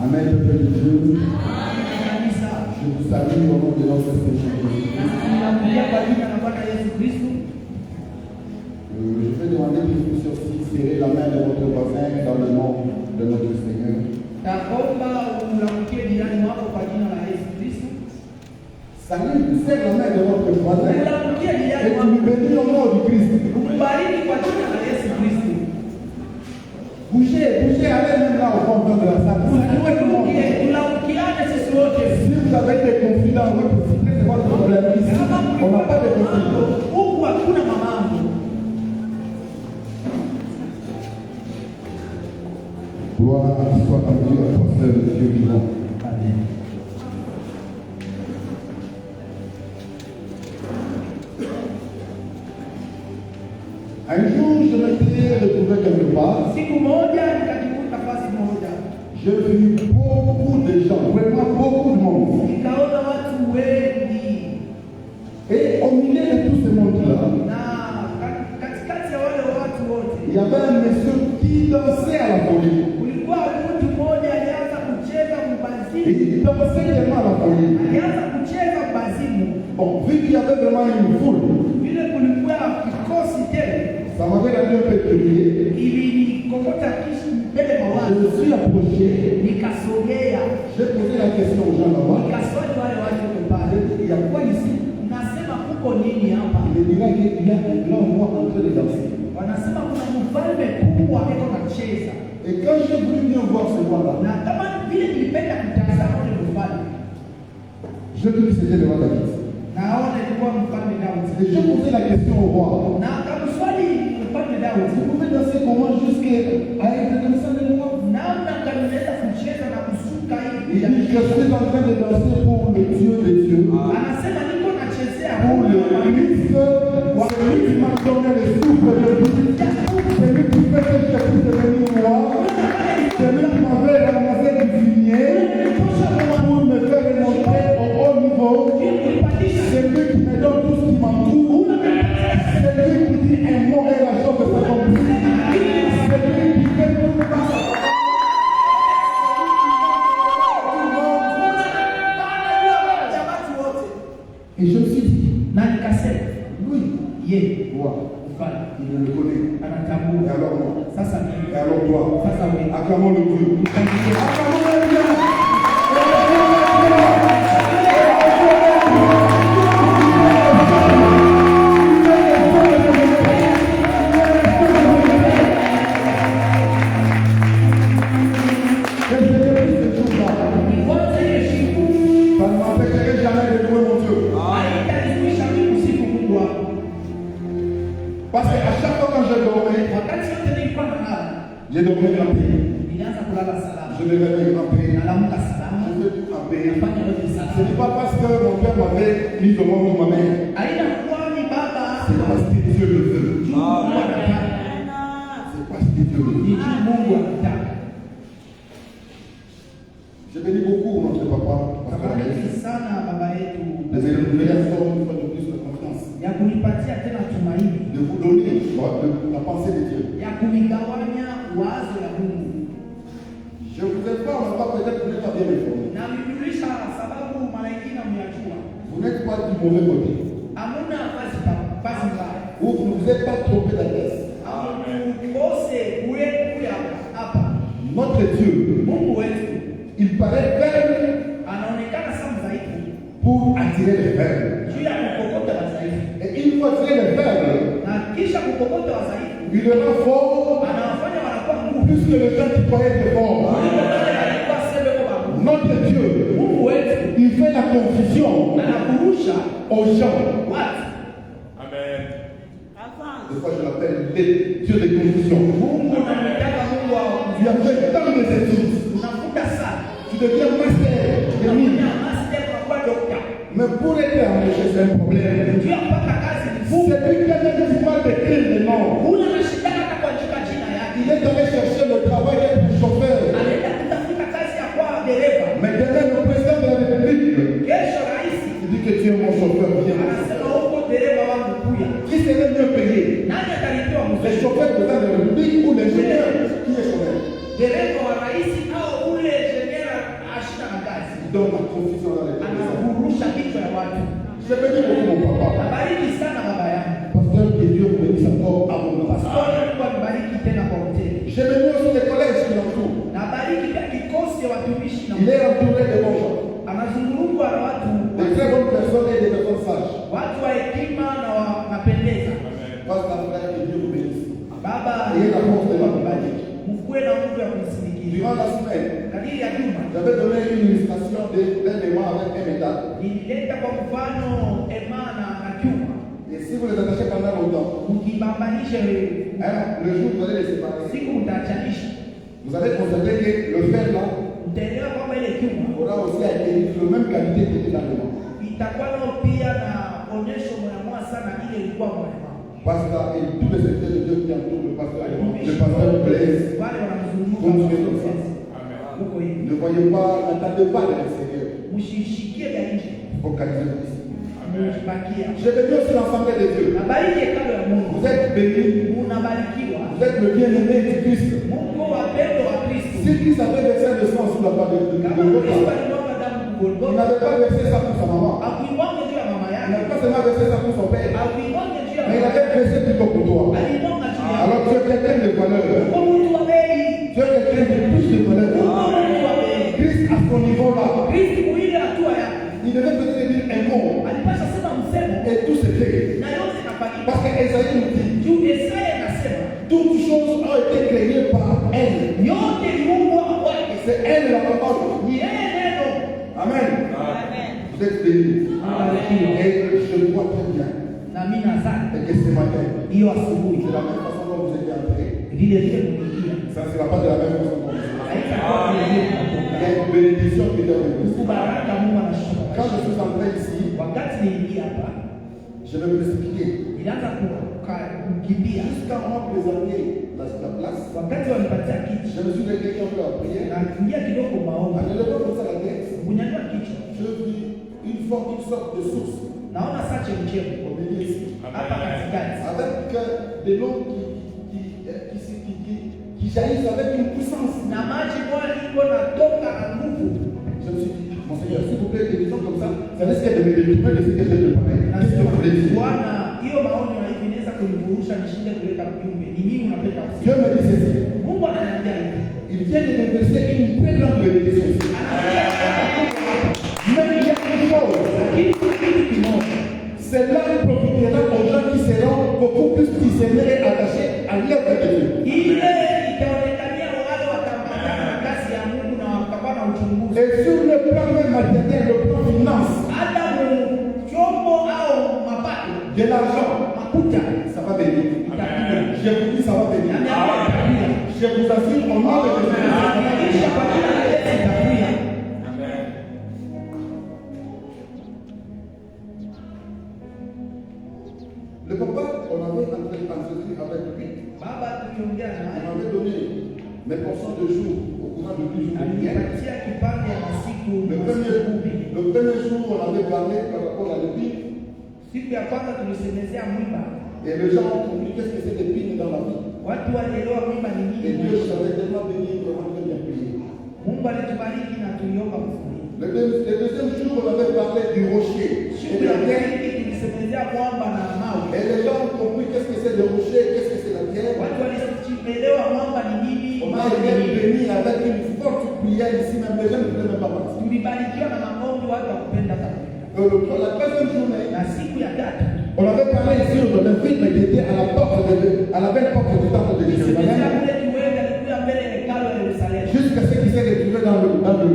Amen, peuple de Dieu. Je vous salue au nom de notre Seigneur Jésus. Je vais demander que vous aussi serrez la main de votre voisin dans le nom de notre Seigneur. Salut, serre la main de votre voisin et tu me bénis au nom du Christ. Bougez, allez même là au fond de la salle. Si vous avez des conflits dans votre cité, c'est votre problème. Ici, on n'a pas de conflits. Gloire soit à Dieu, apôtre de Dieu vivant. Amen. Un jour, je m'étais retrouvé quelque part. J'ai vu beaucoup de gens, vraiment beaucoup de monde. Et au milieu de tout ce monde-là, il y avait un monsieur qui dansait à la folie. Il dansait tellement à la folie. Bon, vu qu'il y avait vraiment une foule, ça m'avait rendu un peu curieux. Je me suis approché. J'ai posé la question aux gens là-bas. Il y a quoi ici? Il me dira qu'il y a un grand roi en train de danser. Et quand j'ai voulu bien voir ce roi-là, je dis que c'était le roi David. Et je posais la question au roi. Vous pouvez danser comment jusqu'à être comme ça de roi? Il dit, je suis en train de danser pour le Dieu des dieux. Pour le Christ, celui qui m'a donné le souffle de vie, celui qui fait que je puisse devenir roi, celui qui m'avait ramassé du fumier pour me faire remonter au haut niveau, celui qui me donne tout ce qui m'entoure, celui qui dit un mot et la chose s'accomplit, celui qui fait tout le temps. Et je me suis dit, lui, il me le connaît. Et alors moi? Et alors toi? Acclamons le Dieu. Acclamons le Dieu. Parce qu'à chaque fois quand je dormais, j'ai dormi en paix. Je me réveille en paix. Je fais tout en paix. Ce n'est pas parce que mon père m'avait mis au monde de ma mère. C'est parce que Dieu le veut. C'est parce que Dieu le veut. Je bénis beaucoup notre papa. De me renouveler encore une fois de plus de confiance. De vous donner la pensée de Dieu. Je vous informe, peut-être vous n'êtes pas bien informé. Vous n'êtes pas du mauvais côté. Ou vous ne vous êtes pas trompé d'adresse. Notre Dieu, il paraît faible pour attirer les faibles. Et il faut attirer les faibles. Il le rend fort plus que le gens qui croyaient être fort. Notre Dieu, il fait la confusion aux gens. Amen. Des fois je l'appelle Dieu de confusion. Tu as fait tant de études. Tu deviens master. Mais pour être embauché, c'est un problème. C'est lui qui a dit pas d'écrire le nom. Il est allé chercher le travail d'être chauffeur. Mais demain, le président de la République, il dit que tu es mon chauffeur. Viens. Qui serait mieux payé? Les chauffeurs de la République ou les ingénieurs? Qui est chauffeur? donne la confusion dans les têtes. Anaburusha kichwa ya watu. Je bénis beaucoup mon papa. Nabariki sana baba yangu. Pasteur, que Dieu vous bénisse encore abondamment. Pastor, Mungu akubariki tena kwa utele. Je bénis aussi les collèges qui l'entourent. Nabariki pia kikosi ya watumishi na Il est entouré de bons gens. anazungurukwa na watu De très bonnes personnes et des personnes sages. watu wa hekima na wanapendeza. Pasteur, que Dieu vous bénisse. Baba, Ayez la force de m'accompagner. mkuwe na nguvu ya kumsindikiza. Durant la semaine, Kadiri ya juma j'avais donné une illustration d'un aimant avec un métal. nilileta kwa mfano emana na chuma. Et si vous les attachez pendant longtemps, Ukibambanisha le jour vous allez les séparer. siku utaachanisha, Vous allez constater que le fer là utaelewa kwamba ile chuma aura aussi acquis la même qualité que l'état de l'aimant. itakuwa nao pia na onyesho moya sana ile ilikuwa moya. Pasteur et tous les secteurs de Dieu qui entourent le pasteur Blaise. Wale wanamzunguka Continuez comme ça. huko hivi. Ne voyez pas, n'attendez pas de l'extérieur. Mshishikie vya nje. Focalisez-vous ici. Mshibakia. Je bénis aussi l'ensemble de Dieu. Nabariki hekalu ya Mungu. Vous êtes bénis. Unabarikiwa. Vous êtes le bien-aimé du Christ. Mungu wapendo wa Kristo. Si Christ avait versé le sang sous la barre de Kama Kristo Golgotha, alimwaga damu il Golgotha, n'avait pas versé ça pour sa maman. akuimwaga juu ya mama Il yake. n'avait pas seulement versé ça pour son père. Akuimwaga juu ya Mais il mama avait yake. versé plutôt pour toi. Alimwaga juu yake. Alors tu es quelqu'un de valeur. Kwa mtu wa bei. Tu es quelqu'un de plus de valeur. Kwa mtu wa bei. Christ à son niveau là. Kristo mwili hatua yake. Il devait peut-être dire un mot. Alipasha sema msemo Et tout se fait. na yote inafanyika. Parce que Esaïe nous dit, Juu Isaya anasema toutes choses ont été créées par elle. yote iliumbwa kwake. Et c'est elle la parole. Ni yeye neno. Amen. Vous êtes bénis. Anabarikiwa. Et je vois très bien. Na mimi nadhani Et que ce matin, hiyo asubuhi de la même façon dont vous êtes entrés, vile vile kuingia ça ne sera pas de la même façon dont vous êtes. haitakuwa vile vile Il y kutoka. a une bénédiction qui est dans le Christ. Kubaraka Mungu anashuka. Quand je suis entré ici, Wakati niliingia hapa je vais me précipiter. nilianza kukimbia. Jusqu'à moi présenter la place, Wakati walipatia kiti je me suis dit quelqu'un peut la prière. na kuingia kidogo En maombi, élevant comme ça la tête, kunyanyua kichwa, je vis une sorte de source naona saa chemchemi au milieu ici. hapa katikati Avec des noms qui jaillissent avec une puissance. na maji moja iko natoka na nguvu. Je me suis dit, mon Seigneur, s'il vous plaît, des visions comme ça, ça risque de me détourner de ce que j'ai préparé. Qu'est-ce que vous voulez dire? Bwana, hiyo maoni na hivi inaweza kunivurusha nishinde kuleta ujumbe. Ni nini unapenda Dieu kusema? me dit ceci. Mungu ananiambia hivi. Il vient de me verser une très grande bénédiction ici. Mais il y a une chose. Lakini kuna kitu kimoja. Cela profitera aux gens qui seront beaucoup plus discernés et attachés à l'œuvre de Dieu. Ile itaonekania wale wataambatana na kazi ya Mungu na watakuwa na uchunguzi. Et sur le plan même matériel, le plan finance, Hata chombo au mapato de l'argent, makuta ça va venir. itakuja. Je vous dis, ça va venir. Je vous assure, au nom de Jésus. Kisha kwa jina la Yesu itakuja. Le papa, on avait entretenu avec lui. Baba tuliongea On naye. m'avait donné mes portions de jour au courant de 10 jours. Alinipatia kipande ya masiku Le premier jour, on avait parlé par rapport à l'épine. siku ya kwanza tulisemezea mwiba. Et les gens ont compris qu'est-ce que c'est l'épine dans la vie. Watu walielewa mwiba ni Et nini. Dieu nous avait tellement béni, vraiment très bien prié. Mungu alitubariki na tuliomba mzuri. Le deuxième jour, on avait parlé du rocher. Et Siku de ya la terre. pili tulisemezea mwamba na mawe. Et les gens ont compris qu'est-ce que c'est le rocher, qu'est-ce que c'est la terre. Watu walielewa mwamba ni nini, On a mawe ni été nini. béni avec une forte prière ici, même les gens ne voulaient même pas partir. Tulibarikiwa na maombi watu wa kupenda kabisa. La troisième journée, Na siku ya tatu on avait parlé ici d'un film qui était à la belle porte du temple de tulisemezea Jérusalem. kule kiwega alikuwa mbele ya hekalu ya Yerusalemu. Jusqu'à ce qu'il s'est retrouvé dans le temple.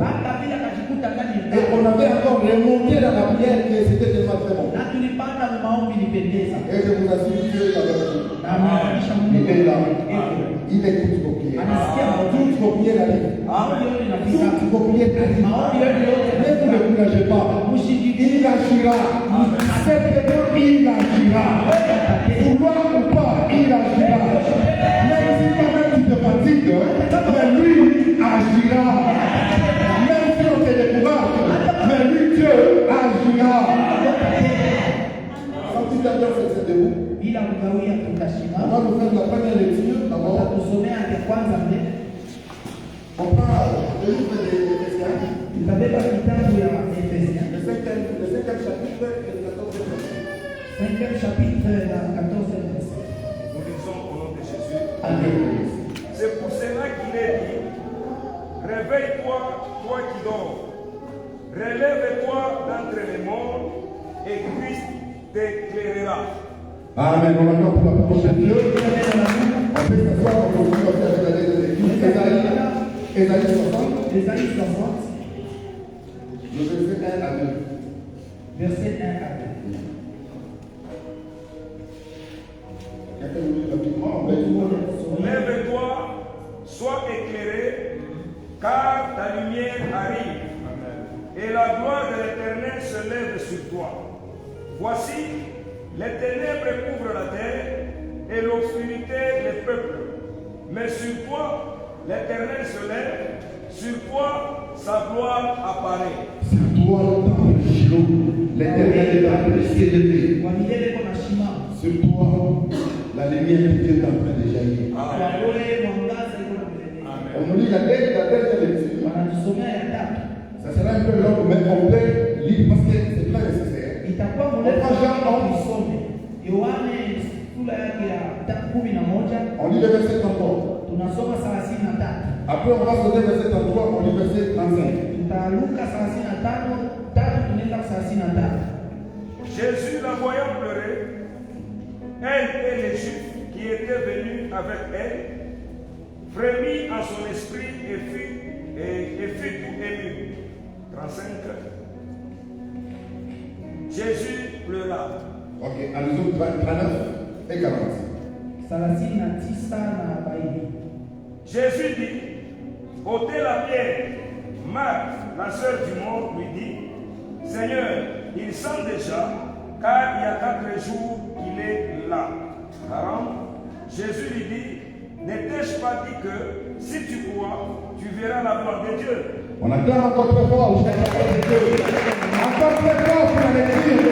Hata vile akajikuta ndani ya Et hekalu. on avait encore remonté dans la prière que c'était tellement très bon. Na tulipanda mu maombi nipendeza. Et je vous assure, Dieu est avec vous. Na maanisha Mungu Il est là. Eko. Il écoute vos prières. Anasikia maombi. Toutes vos prières arrivent. Maombi yote inafika. Toutes vos prières arrivent. Maombi yote Ne vous ne couragez pas. Il agira. Certainement, il agira. Vouloir ou pas, il agira. Même si toi-même tu te fatigues, mais lui agira. Même si on te décourage, mais lui, Dieu agira. Sans tout à l'heure, c'est de vous. Bila kugawia On tutashinda. va nous faire la première lecture. D'abord, Tusomea ya kwanza mbele. on prend le livre des Ephésiens. Tutabeba kitabu ya Efesiens. Le 5e chapitre et le 14e verset. 5e chapitre et la 14e verset. Nous lisons au nom de Jésus. Amen. C'est pour cela qu'il est dit, réveille-toi, toi qui dors. Relève-toi d'entre les morts et Christ t'éclairera. Amen. On attend pour la parole de Dieu. On peut s'asseoir pour continuer à faire la lettre de l'Église. Ésaïe 60. Ésaïe 60. Le verset 1 à 2. Verset 1 à 2. Quelqu'un nous dit rapidement, on va écouter. Lève-toi, sois éclairé, car ta lumière arrive. Et la gloire de l'Éternel se lève sur toi. Voici, les ténèbres couvrent la terre et l'obscurité les peuples. Mais sur toi, l'Éternel se lève, sur toi, sa gloire apparaît. Sur toi, dans le Shiloh, l'Éternel est en train de s'élever. Sur toi, la lumière de Dieu est en train de jaillir. On nous lit la dernière lecture. Ça sera un peu long, mais on peut lire parce que c'est très nécessaire. On lit le verset 34. Après, on va sauter verset 33, on lit verset 35. Jésus, la voyant pleurer, elle et les Juifs qui étaient venus avec elle, frémit en son esprit et fut tout ému. 35. Jésus pleura. Ok, allons-y, 39 et 40. Jésus dit, ôtez la pierre. Marthe, la sœur du mort, lui dit, Seigneur, il sent déjà, car il y a 4 jours qu'il est là. 40. Jésus lui dit, ne t'ai-je pas dit que si tu crois, tu verras la gloire de Dieu. On attend encore très fort. Encore très fort pour la lecture.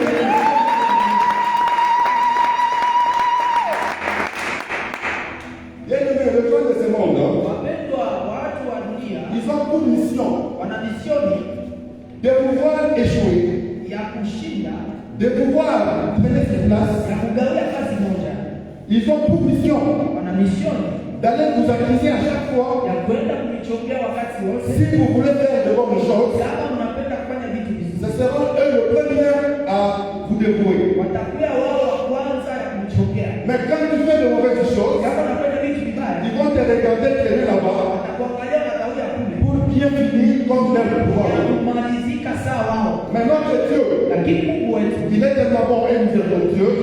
Bien aimé, le temps de ce monde, ils ont pour mission de pouvoir échouer, de pouvoir prendre ses places. Ils ont pour mission d'aller vous accuser à chaque fois. Si vous voulez faire de bonnes choses, ce seront eux le premier à vous débrouiller. Mais quand tu fais de mauvaises choses, ils vont te regarder traîner là-bas pour bien finir comme leur pouvoir. Mais notre Dieu, il est tellement bon et miséricordieux.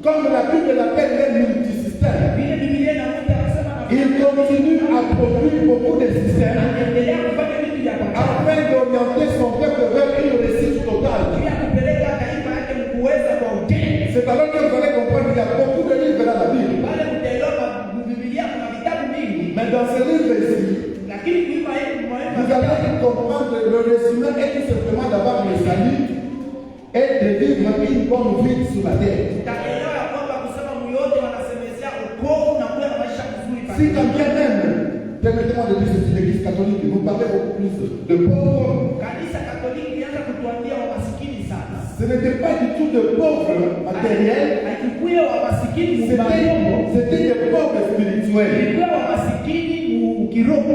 Comme la Bible l'appelle même multisystème, il continue à produire beaucoup de systèmes afin d'orienter son peuple vers une réussite totale. C'est alors que vous allez comprendre qu'il y a beaucoup de livres dans la Bible. Mais dans ce livre ici, vous allez comprendre le résumé est tout simplement d'avoir le salut et de vivre une bonne vie sur la terre. Si quand bien même, permettez-moi de dire ceci, l'Église catholique, vous parlez beaucoup plus de pauvres. Ce n'était pas du tout de pauvres matériels, c'était des pauvres spirituels.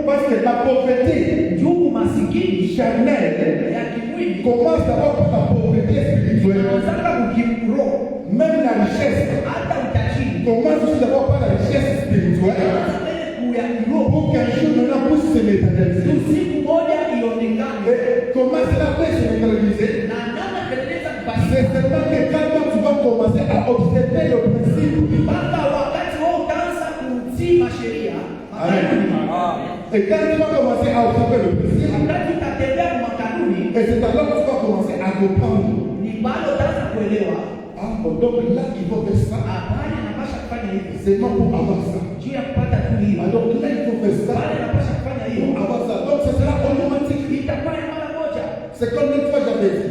Parce que la pauvreté charnelle commence d'abord par la pauvreté spirituelle. Même la richesse commence aussi d'abord par la richesse spirituelle. Pour qu'un jour maintenant puisse se matérialiser. Comment cela peut se matérialiser? C'est seulement que quand tu vas commencer à observer le principe. Et quand tu vas commencer à observer le principe, et c'est alors que tu vas commencer à comprendre. Donc là, il faut faire ça. C'est pas pour avoir ça. Alors là, il faut faire ça. Pour avoir ça. Donc ce sera automatique. C'est comme une fois j'avais dit.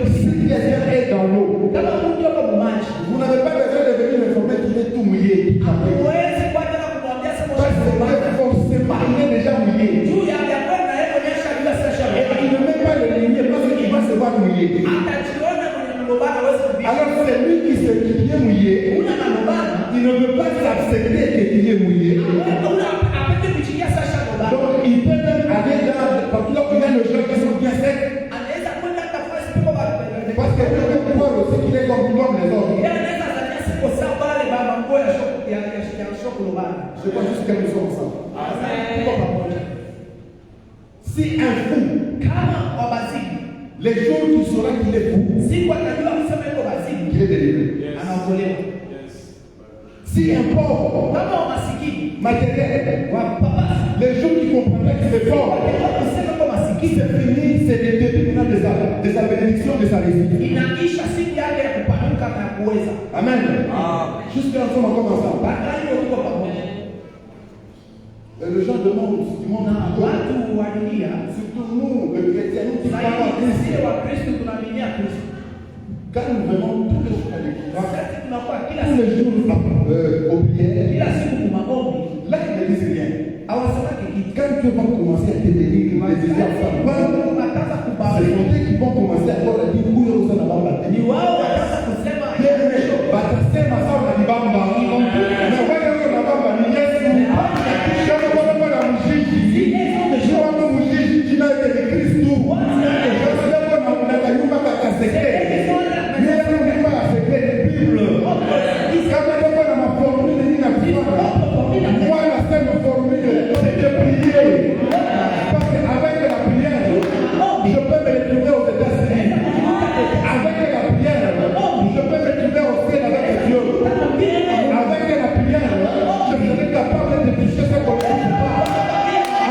Si quelqu'un est dans l'eau, vous n'avez pas besoin de venir m'informer qu'il est tout mouillé. Parce que forcément, il est déjà mouillé. Je crois juste que nous sommes ensemble. Tuko pamoja. Si un fou, Kama wabazini, les jours qui sauront qu'il est fou, siku atajua kusema yuko bazini, qu'il est délivré. anaokolewa. Si un pauvre, Kama wamasikini, matériel, wapapasi, les jours qui comprennent qu'il est pauvre, watajua kusema yuko masikini, c'est fini, c'est le début maintenant de sa bénédiction, de sa réussite. inaisha siku yake ya kupanuka na kuweza. Amen. Jusqu'à nous sommes encore ensemble. Baada hiyo tuko pamoja. Les gens du monde Na watu wa dunia, surtout nous, les chrétiens, nous qui croyons en Christ, sisi wa Kristo tunaaminia Kristo. quand nous venons tous les jours à l'église, Wakati tunakuwa kila tous les siku jours aux prières, kila siku kwa maombi, là ils ne disent rien. hawasemaki kitu. Quand Dieu va commencer à te bénir, les désires Unataka c'est kubariki. eux qui vont commencer à faire la vie où ils vont avoir la Ni wao wataanza kusema batasema sawa na libamba na wewe unabamba ni Yesu kama kwa kwa la mshiki sio kama mshiki jina la Kristo sasa na unakayumba kakaseke Yesu ni kwa seke Bible kama kwa na maformule ni na kwa wala sema formule de prier parce qu'avec la prière je peux me retrouver aux États-Unis avec la prière je peux me trouver au ciel avec Dieu. Avec la prière, je serai capable de toucher ce qu'on ne touche pas.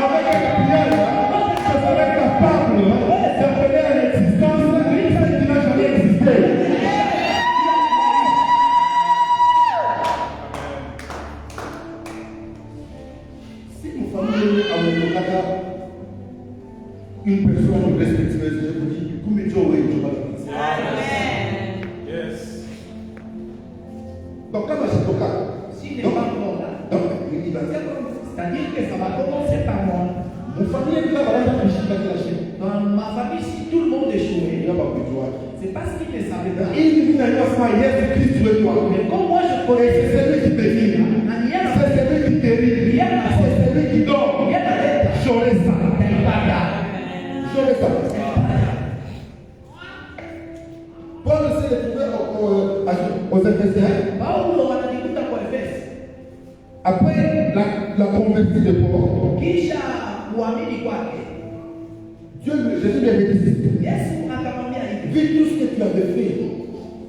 Avec la prière, je serai capable d'appeler à l'existence ce qui n'a jamais existé. Si nous famille à Moukaka, une personne respectueuse, je vous dis, comme Dieu est, je vais donc, quand je suis si les gens sont là, il va dire, c'est-à-dire que ça va commencer par moi. mon famille est là, voilà, il a lâché. Dans ma famille, si tout le monde échouait, Il n'a pas pu jouer. c'est parce qu'ils ne savaient pas. Il dit, Jésus-Christ, tu es toi. Mais comme moi je Et connais, c'est celui qui bénit. C'est celui qui guérit. C'est celui qui donne. J'aurai ça. J'aurai ça. Paul s'est retrouvé aux Éphésiens. Paulo wanajikuta kwa Efeso. Après la convertie de Paul, Kisha kuamini kwake, Jésus lui avait dit, Yesu akamwambia hivi, vu tout ce que tu avais fait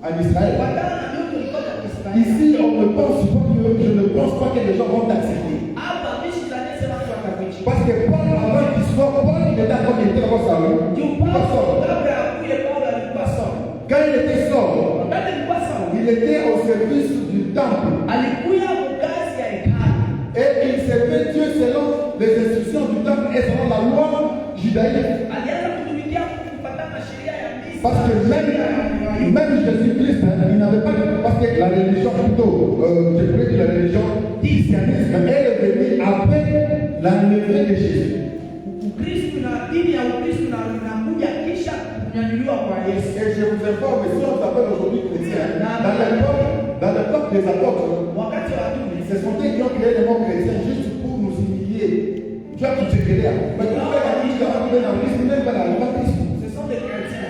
en Israël, watana na ndio tulikuwa Israeli. ici on ne pense pas que, je ne pense pas que les gens vont t'accepter. Hapa mishi za nese watu watakuichi. Parce que Paul, avant qu'il soit Paul, il était encore Saul. Kabla akuye Paulo alikuwa Saul. Quand il était Saul, Wakati alikuwa Saul, il était au service du temple. alikuya mkazi ya hekalu. Et il servait Dieu selon les instructions du temple et selon la loi judaïque. Alianza kutumikia kufuatana na sheria ya Misri. Parce que même Jésus-Christ, il n'avait pas de... Parce que la religion, plutôt, je dirais que la religion christianisme, elle est venue après l'enlèvement de Jésus. Ukristo na dini ya Ukristo na inakuja kisha kunyanyuliwa kwa Yesu. Et je vous informe, si on s'appelle aujourd'hui chrétien, dans l'époque des apôtres, Wakati wa tume, ce sont eux qui ont créé le mot chrétien juste pour nous humilier. Tu as tout créé. Mais tu fais la vie, tu as trouvé la vie, tu n'es pas la Christ. ce sont des chrétiens.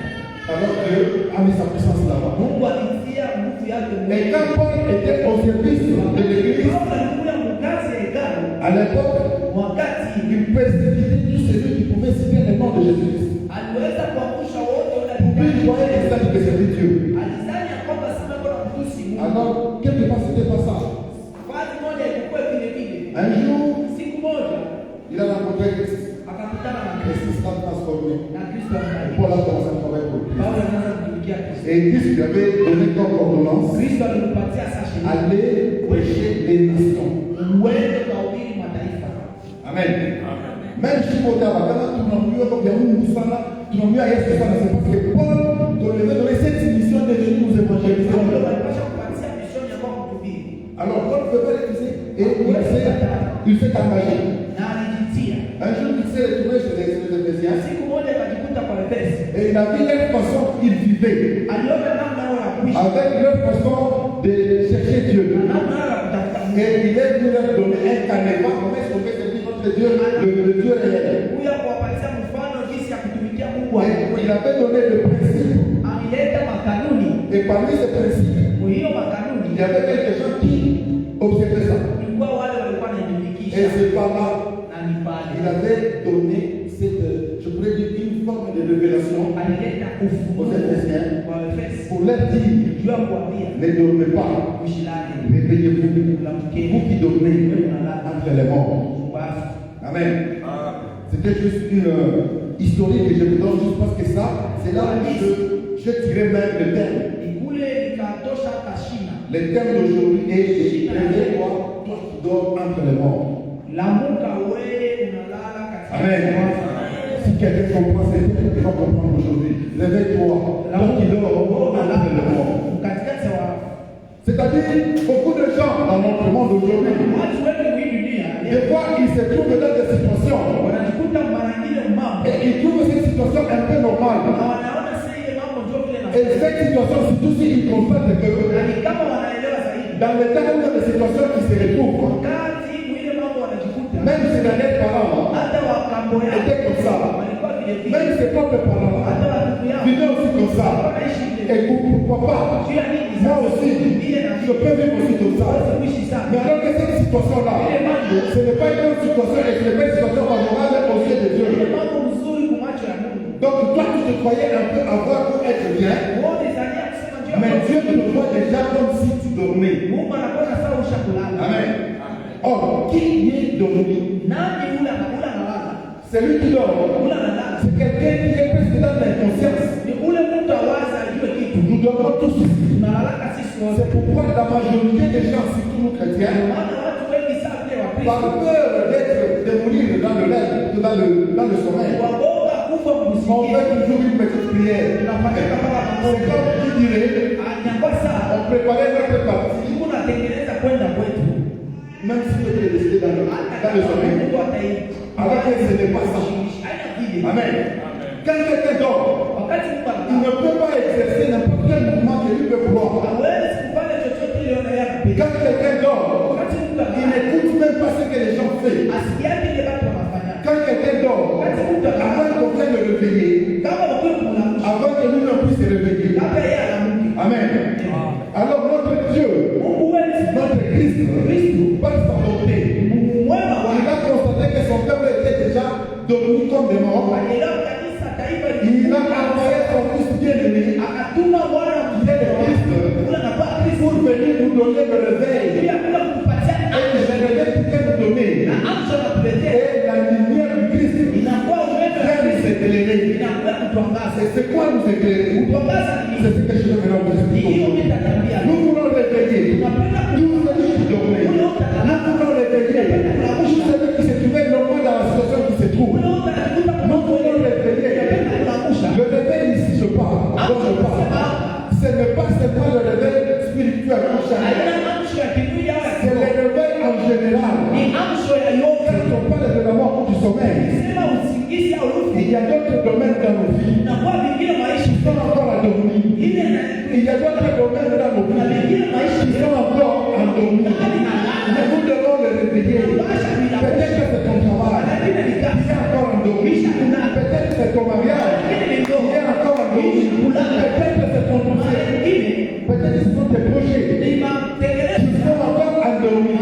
Alors Dieu a mis sa puissance là-bas. Mungu alitia nguvu yake. Et quand Paul était au service de l'église, Paulo alikuwa mkazi ya hekalu. à l'époque, Wakati il persécutait tout celui qui pouvait citer le nom de Jésus-Christ. aliweza kuangusha wote Puis il voyait que ça, il persécutait Dieu. alizani ya kwamba sema kwa mtusi Mungu. Alors, quelque part, c'était pas ça. Wakati moja ilikuwa vile vile. Un jour, Siku moja il a rencontré Christ. akakutana na Christ Kristo l'a transformé. na Kristo ambaye Paul a commencé à travailler pour lui. Paulo anaanza kutumikia Kristo. Et Christ lui avait donné comme ordonnance, Kristo alimpatia sasa sheria. aller prêcher les nations. Uende kuhubiri mataifa. Amen. Même si on a tunamjua kwa Mungu sana, tunamjua Yesu sana, c'est parce que Paul devait donner cette mission de venir nous évangéliser. Paulo alipaswa kupatia mishoni ya kwa kuhubiri. Alors Paul ne peut pas l'écouter et il s'est engagé. Na alijitia. Un jour il s'est retrouvé chez les Éphésiens Siku moja akajikuta kwa Efeso. et il a vu leur façon ils vivaient, Aliona namna yao ya kuishi. avec leur façon de chercher Dieu. Namna yao ya kutafuta Mungu. Et il est venu leur donner un canevas, comment est-ce qu'on fait servir notre Dieu, le Dieu réel. Kuya kuwapatia mfano jinsi ya kutumikia Mungu. Et il avait donné le principe. Alileta makanuni. Et parmi ces principes, Hiyo makanuni il y avait quelques gens qui observaient ça. ilikuwa wale walikuwa na il avait donné cette, je pourrais dire, une forme de révélation alileta aux ufunuo Éphésiens kwa Efeso pour leur dire, juu ya kuambia ne dormez pas, msilale, réveillez-vous, mlamkeni, vous qui dormez mnalala entre les morts. wafu. Amen. C'était juste une historique que je vous donne juste parce que ça, c'est là où je tirais même le thème. Ikule likatosha kashina Le thème d'aujourd'hui est réveille-toi, toi qui dors entre les morts. lamuka wewe unalala katika Amen. Si quelqu'un comprend ce thème, il va comprendre aujourd'hui. Réveille-toi, toi qui dors entre les morts. katikati ya wafu. C'est-à-dire, beaucoup de gens dans notre monde aujourd'hui, Watu wengi hii dunia des fois, ils se trouvent dans des situations wanajikuta mara nyingine mambo et ils trouvent cette situation un peu na normale. wanaona sasa ile mambo ndio vile Et cette situation, surtout s'ils constatent que na ni kama wanaelewa zaidi dans le temps où il y a des situations qui se retrouvent, wakati mwile mambo wanajikuta même si dans les parents hata wakambo yao étaient comme ça, walikuwa vile vile même ses propres parents hata watu yao vivaient aussi comme ça. wanaishi vile Et pourquoi pas, juu ya nini moi aussi, je peux vivre aussi comme ça. kuishi sana Mais alors que cette situation-là, ce n'est pas une bonne situation et ce n'est pas une situation favorable aux yeux de ile Dieu. mambo mzuri kwa macho ya Mungu. Donc toi, tu te croyais un peu avoir pour être bien, Wote zania kusema juu ya mais Mungu. Dieu te voit déjà comme si tu dormais. Mungu anakuona sawa ushakulala. Amen. Or, qui est dormi? Nani ule anakula analala? Celui qui dort, Ule analala. c'est quelqu'un qui est presque dans l'inconscience. Ni ule mtu awaza ajue kitu. Nous dormons tous ici. Tunalala sisi wote. C'est pourquoi la majorité des gens, surtout nous chrétiens, Maana watu wengi sana vile par Wakristo peur de mourir dans le rêve, dans le sommeil, waboga kufa on mkusikia. fait toujours une petite prière. C'est comme tu dirais, Anyakwa saa on préparait notre partie, Mungu anatengeneza kwenda kwetu. même si tu es décédé dans le sommeil. Mungu ataita. Alors que ce n'est pas ça. Haina vile. Amen. Quand quelqu'un dort, Wakati Mungu il anataka ne peut pas exercer n'importe quel mouvement que lui peut vouloir. hawezi kufanya chochote ile anayopenda. Quand quelqu'un dort, Wakati Mungu il anataka n'écoute même pas ce que les gens font. asikiaje ile watu wanafanya. Quand quelqu'un dort, avant qu'on vienne le réveiller, Kama ukwe kumlamusha avant que nous ne puisse se réveiller. kabla yeye anamuke. Amen. Alors notre Dieu, Mungu wetu notre Christ, par sa bonté, mwema wa il a constaté que son peuple était déjà dormi comme des morts. alielewa kanisa taifa Il a envoyé son fils bien-aimé, akatuma mwana wa qui est le Christ, kule na kwa Kristo pour venir nous donner le ili réveil. akula kumpatia Et le réveil qu'il vient nous donner. na amsho na kuletea Et la lumière du Christ inakuwa umeme wa vient nous Kristo éclairer. inakuwa kutuangaza. Et c'est quoi nous éclairer? Kutuangaza ni C'est nini? ce que je vais vous Ni hiyo expliquer. kitatambia. Nous voulons réveiller Tunapenda tous ceux qui dormaient. Nous voulons réveiller tous ceux qui se trouvaient normalement dans la situation qui se trouvent. Nous voulons réveiller. Le réveil ici, je parle. Dont je parle. Ce n'est pas seulement le réveil spirituel ou charnel. C'est le réveil en général. Quand on parle de la mort ou du sommeil, il y a d'autres domaines dans nos vies qui sont encore endormis. Il y a d'autres domaines dans nos vies qui sont encore endormis. Mais nous devons les réveiller. Peut-être que c'est ton travail qui est encore endormi. Peut-être que c'est ton mariage qui est encore endormi. Peut-être que c'est ton projet. Peut-être que ce sont tes projets qui sont encore endormis.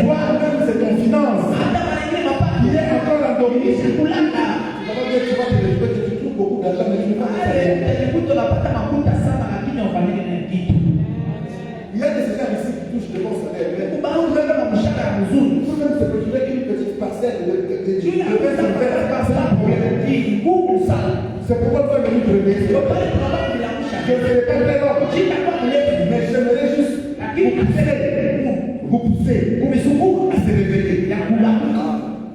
Voire même c'est ton finance qui est encore endormi. Tu vas te réveiller, tu trouves beaucoup d'argent, mais tu ne peux pas faire rien. Il y a des gens ici qui touchent de bons salaires. Mais vous-même, c'est peut-être une petite parcelle de 20 c'est pourquoi toi, je me réveille. Je ne serai pas très long. Mais j'aimerais juste vous pousser à se réveiller.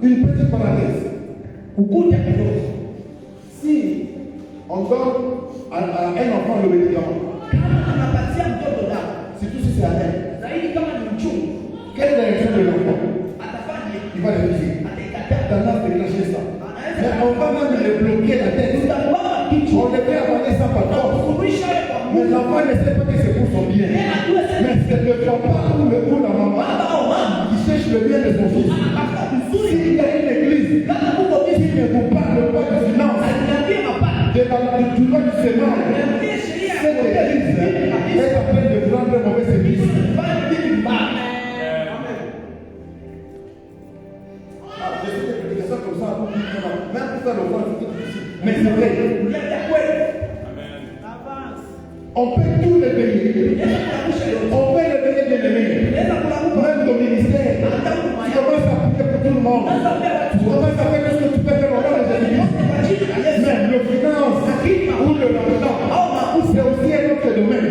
Une petite parenthèse. Si on donne à un enfant le médicament, surtout si c'est un mec, quelle est la réaction de l'enfant? Il va refuser. Tendance de clasher ça. Mais on va même le bloquer la tête. On le fait avaler ça par force. Mais l'enfant ne sait pas que c'est pour son bien. Mais c'est le papa ou la maman qui cherche le bien de son fils. S'il y a une église qui ne vous parle pas de finance, du droit du Sénat, cette église est en train de vous rendre un mauvais service. Je sais que Non, même pour faire l'offrande, c'est difficile. Mais c'est vrai. On peut tout les payer. On peut les payer de l'aimer. Même ton ministère. Tu commences à prier pour tout le monde. Tu commences à faire ce que tu peux faire au nom de Jésus. Mais le finance ou le l'argent, c'est aussi un autre domaine.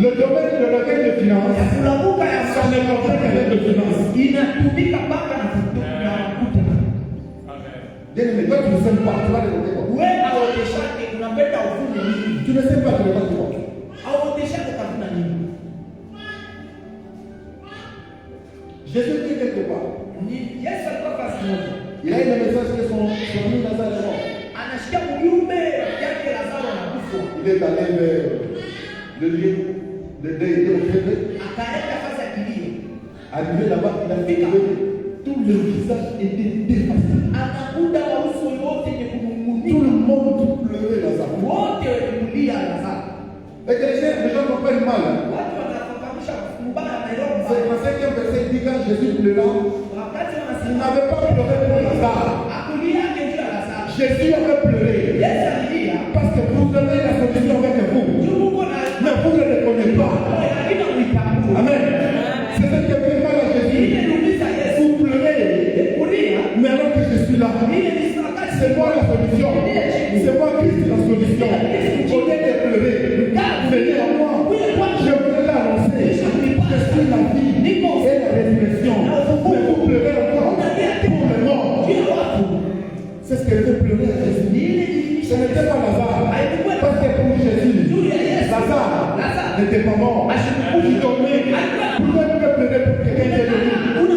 Le domaine de la gain de finance, ça ne concerne qu'avec le finance. Bien-aimé, toi tu ne sais pas, tu vas les monter quoi. Tu ne sais pas, tu ne vas pas quoi. Jésus dit quelque part. Il a eu le message que son ami Lazare est mort. Il est allé vers le lieu de deuil au février. Arrivé là-bas, il a fait que tout le visage était dévasté. Tout le monde pleurait Lazare. Et que les gens n'ont pas eu mal. C'est le 5e verset, il dit quand Jésus pleura, il n'avait pas pleuré pour Lazare. Jésus avait pleuré. Parce que vous avez la solution avec vous. Mais vous ne le connaissez pas. Amen. C'est ce qui fait mal à Jésus. Vous pleurez. Mais alors que je suis là, c'est moi la solution. C'est moi Christ la solution. Au lieu de pleurer, venez à moi. Je voudrais l'annoncer. Je suis la vie et la résurrection. Mais vous pleurez encore pour le mort. C'est ce que veut pleurer à Jésus. Ce n'était pas Lazare. Parce que pour Jésus, Lazare n'était pas mort. Il dormait. Pourquoi tu veux pleurer pour quelqu'un qui est dormi?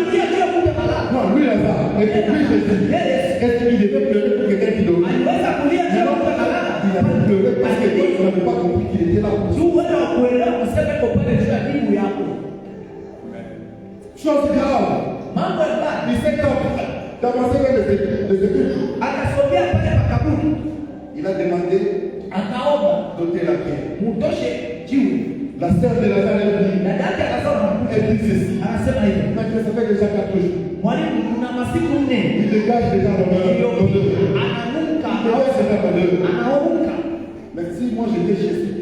Non, lui Lazare. Et pour lui Jésus, est-ce qu'il devait pleurer pour quelqu'un qui dormait? Il a pas pleuré parce que Dieu n'avait pas compris qu'il était là pour ça. Chose grave. 17 ans. D'avancer vers les études. Il a demandé d'ôter la pierre. La sœur de Lazare elle dit ceci. Mais ça fait déjà 4 jours. Il dégage déjà l'honneur. Mais si moi j'étais Jésus,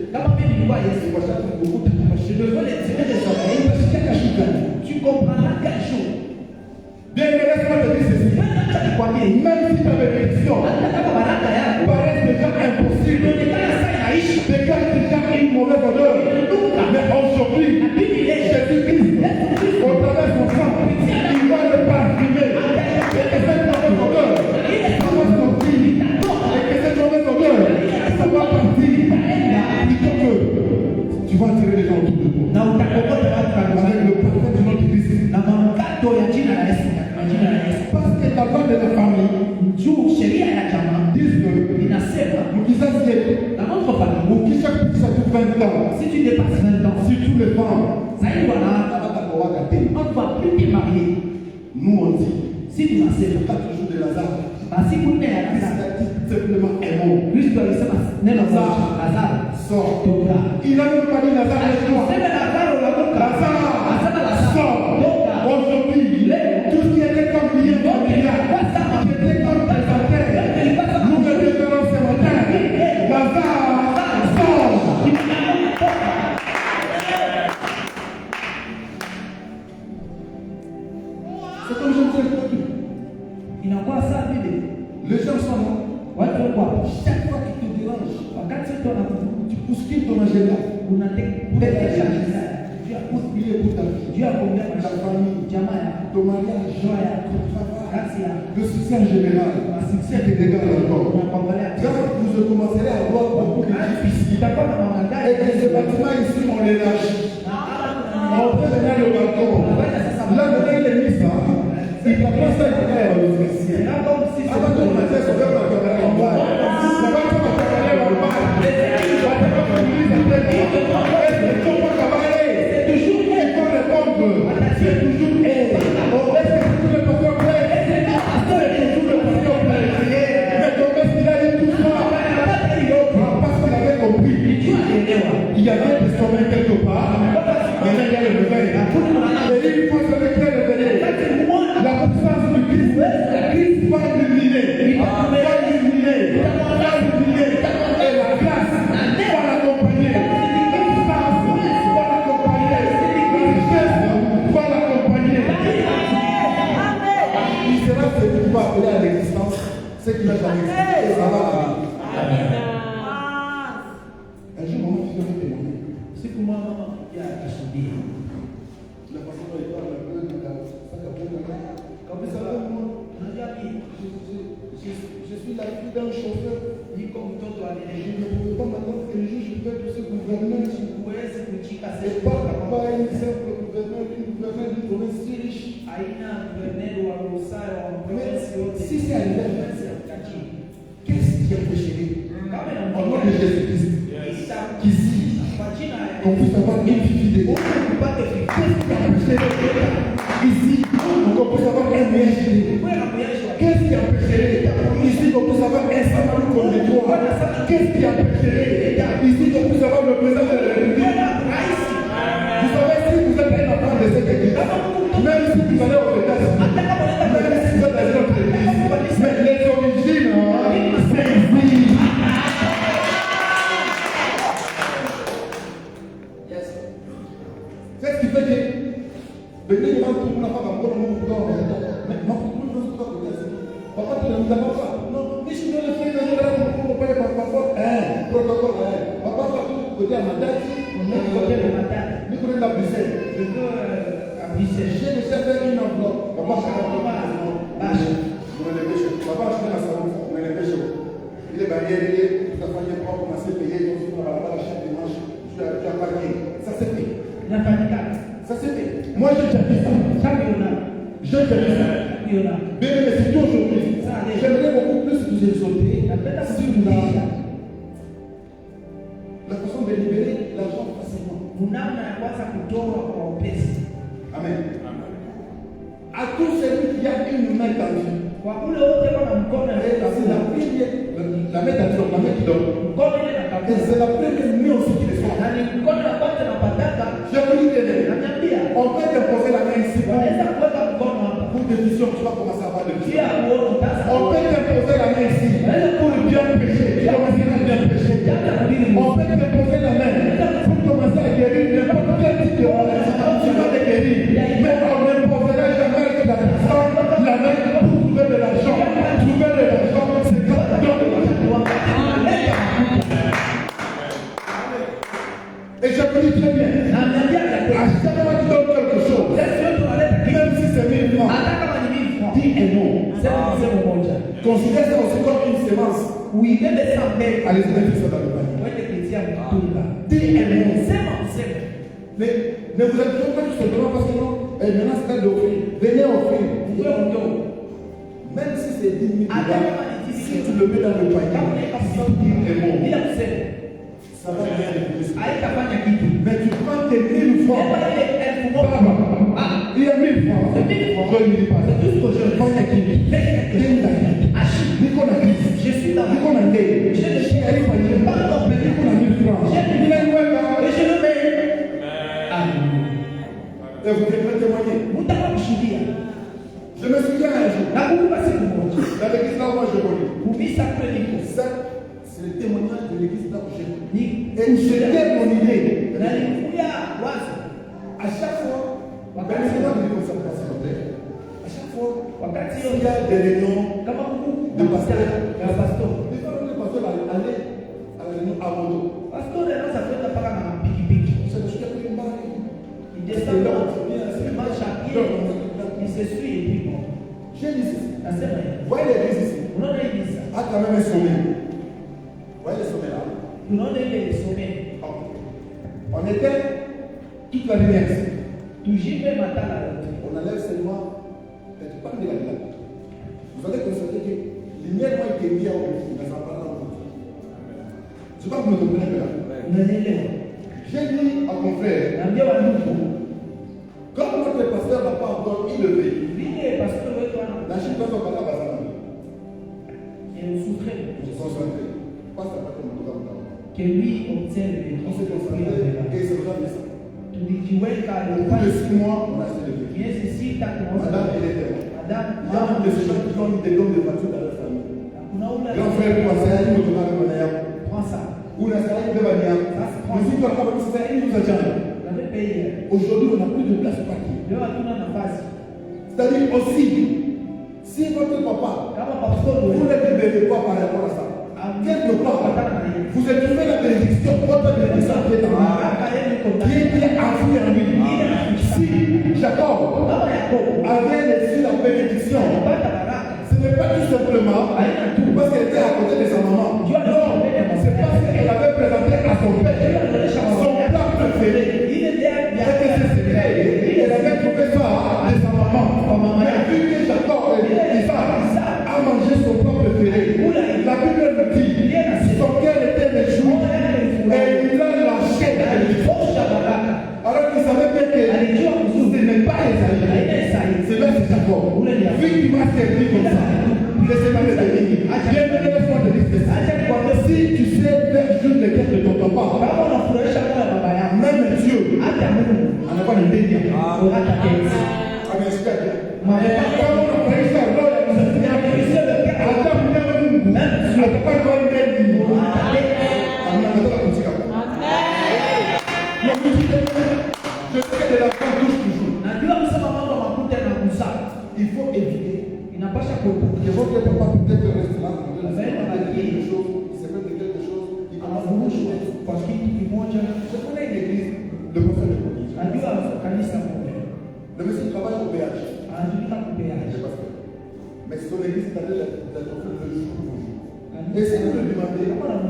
tu comprendras quel jour. Bien, laisse-moi te dire ceci. Même si ta bénédiction paraît déjà impossible, dégage déjà une mauvaise odeur. Mais aujourd'hui, Jésus-Christ, au travers de son sang, il va le parfumer. Et que cette mauvaise odeur, ça va sortir. Et que cette mauvaise odeur, ça va partir. Plutôt que tu vas attirer les gens autour de toi. Avec le parfum du nom de Christ. Parce que la loi de la famille disent que mkizazi yetu ukishafikisha tu 20 ans, si tu dépasses 20 ans, si tous les femmes on ne va plus te marier. nous on dit Si tu n'as pas toujours de Lazare. si vous n'êtes Simplement un mot. Lazare Sors. Il n'a même pas dit Lazare est toi. Lazare sort. Aujourd'hui, tout ce qui était comme lien familial, qui était comme présentaire, nous le déclarons ce matin. Lazare sort. C'est comme je me suis dit. Il n'a pas ça à dire. Les gens sont là. Chaque fois qu'ils te dérangent, tu bouscules ton agenda. Tu as oublié pour ta vie, ta famille, ton mariage, ton travail, le succès en général, c'est que des gars encore. Quand vous commencerez à avoir beaucoup de difficultés, et que ce bâtiment ici, on les lâche. On peut venir le balcon. Là, vous avez les mises, il n'y a pas ça qui est le chrétien. Avant de commencer à se faire la caméra en bas, c'est pas comme la caméra en bas. C'est toujours il faut répondre. C'est toujours est-ce que tout le pasteur plaît? C'est toujours le pasteur plaît. Mais donc, est-ce qu'il a dit tout ça? Parce qu'il avait compris. Il y avait des sommets quelque part. Maintenant, il y a le réveil. Et une fois que le réveil est réveillé, la puissance du Christ Ce qui n'a jamais existé, ça va arriver. Un jour, maman qui va témoigner. Siku mama ya kushuhudia. La façon dont il parle un peu de la comme ça, moi, je suis la fille d'un chauffeur. Niko mtoto wa Je dereva. ne pouvais pas m'attendre qu'un jour je fais tout ce gouvernement. Huwezi kuchika C'est sehemu pas une simple gouvernement d'une province si riche. aina guverneri wa Rosario wa provinsi yote. Si c'est arrivé, Provinsi ya Kachini. qu'est-ce qui a péché Kama au nom de Jésus-Christ? Isa Qu'ici, kwa jina ya qu'on puisse avoir une fille de upate Qu'est-ce qui a péché ici, qu'on puisse avoir un meilleur génie? wewe na myeshi wa Qu'est-ce qui a péché ici, qu'on puisse avoir un Samuel conducteur? Qu'est-ce qui a péché ici, qu'on puisse avoir le président de la République? Vous savez, si vous êtes un enfant de cette église, même si vous allez aux États-Unis, même si vous êtes dans une autre église, mais les origines, c'est ici. C'est ce qui fait que venez devant tout le monde, encore un corps, mais non, tout le monde pas papa, tu ne nous as pas. Non, mais je dois le faire, je dois pour papa, protocole, papa, tu côté à ma tête, ni côté de la Bruxelles. Je veux à Bruxelles. J'ai déjà fait une enveloppe, papa, il est barrière, il a fallu pas commencer à payer, donc il va avoir la chaque dimanche, tu as parlé. Ça c'est fait. Ça c'est fait. Moi j'ai déjà fait ça. J'ai déjà fait ça. Mais c'est aujourd'hui. J'aimerais beaucoup plus vous exhorter sur la façon de libérer l'argent facilement. Namna ya kwanza kutoa kwa upesi. Amen. À tous celui qui a une main tendue. Kwa ule wote wana mkono C'est la première, la main tendue, la main qui donne. mkono ile na Et kabisa. c'est la première main aussi qui les Na ni mkono ya kwanza na pataka. Je vous dis que Ananiambia, on peut t'imposer la main ici wanaweza kuweka mkono hapa. pour des visions, tu vas commencer à avoir des visions. Pia uone utaanza. On peut t'imposer la main ici pour bien pécher. Tu commenceras à bien pécher. On peut t'imposer la main pour commencer à guérir n'importe quel type de maladie. Tu vas te guérir. Mais on n'imposera jamais que la personne la main pour trouver de l'argent. Trouver de l'argent, c'est quand on donne de l'argent. Et je vous dis très bien, Ananiambia à chaque fois que tu donnes quelque chose, même si c'est 1000 francs, hata kama ni mimi franc. dis un non. Sema moja. Considère ça aussi comme une sémence. Uibebe saa mbele. Allez-y, mettez ça dans le panier. Uende kutia mtunda. Dis un non. Sema useme. Mais ne vous inquiétez pas tout simplement parce que non, et maintenant c'est l'heure d'offrir. Venez offrir. Wewe mdogo. Même si c'est 10 000 Hata dollars, kama ni si 10 tu le mets dans le kama panier, unaweka si sauti tu dis un mot, bila kusema. ça va rien de plus. Haitafanya kitu. Mais tu prends tes 1000 francs. Eba ile elfu moja. Ah, il y a 1000 francs. C'est 1000 francs. Je ne dis pas. C'est tout ce que je Quand il y a qui dit, dis qu'on a crise. Je suis dans Dis qu'on a dé. Je ne suis allé panier. Dis qu'on a 1000 francs. J'ai Il a une web. Et je le mets. Et vous devez témoigner. Mutaka kushuhudia. Je me souviens un jour, Nakumbuka siku moja. dans l'église là où moi je voulais. Kumisa kule niko. Ça, c'est le témoignage de l'église là où j'étais. Ni Et c'était mon idée. na nilikuja wazo. À chaque fois, permettez-moi de dire comme ça, s'il vous plaît. À chaque fois, Wakati il y hiyo a des réunions, kama Mungu de pasteurs. ya pastor. Des fois, le pasteur va aller à la réunion à moto. Pastor anaweza kwenda mpaka na pikipiki. C'est le chien qui est marié. Il descend là, il marche à pied, il se suit et puis bon. J'ai dit ici. Nasema hivi. Voyez l'église ici. Unaona hii visa? A quand même un sommet. Voyez le sommet là. Tunaona ile sommet. On était toute la lumière ici. Tujipe matala yote. On enlève seulement cette part de la lumière. Vous allez constater que lumière moi qui est liée au pays, mais ça parle en tout. Je ne sais pas si vous me comprenez là. Unanielewa? J'ai dit à mon frère, Naambia wandugu, comme notre pasteur n'a pas encore élevé, vile pastor wetu la Chine doit faire pas bazar. anasufre Je suis concentré. Pas ça pas comme tout le que lui observe On s'est concentré et c'est déjà ça. tulijiweka Au bout de 6 mois, on a acheté le pays. miezi sita tunaanza Madame, elle est témoin. madame Il y a beaucoup de ces gens qui ont mis des dons de voiture dans leur famille. kuna ule Grand frère, pour ça, il nous demande de manière. prend ça Ou la salle de manière. Mais si tu as pas ça, il nous a dit. na pays Aujourd'hui, on n'a plus de place partout. leo hatuna nafasi C'est-à-dire aussi, si votre papa, kama pastor vous wewe l'êtes quelque part par rapport à ça. Quelque part, vous êtes trouvé la bénédiction, votre bénédiction qui est en vous, qui était enfoui en lui. Si Jacob avait laissé la bénédiction, ce n'est pas tout simplement parce qu'elle était à côté de sa maman. Non, c'est parce qu'elle avait présenté à son père son plat préféré. Elle avait trouvé ça de sa maman. Mais vu que Jacob a mangé son plat préféré, la Bible nous dit son cœur était réjoui et il a lâché. Alors qu'il savait bien que ce n'est pas Esaïe, c'est là c'est Jacob. Vu qu'il m'a servi comme ça, laissez-moi le bénir. Bienvenue laisse-moi te dire ça. Si tu sais faire juste le cœur de ton papa, même Dieu, on n'a pas le bénir. Il faut éviter. Il n'a pas chaque fois. Je vois que papa peut-être reste là. Il sait quelque chose. Il commence à bouger. Parce qu'il dit moi, je connais une église. Le prophète de l'église. Le monsieur travaille au péage. Mais son église est allée d'être fait de jour au jour. Et si vous le demandez, comment?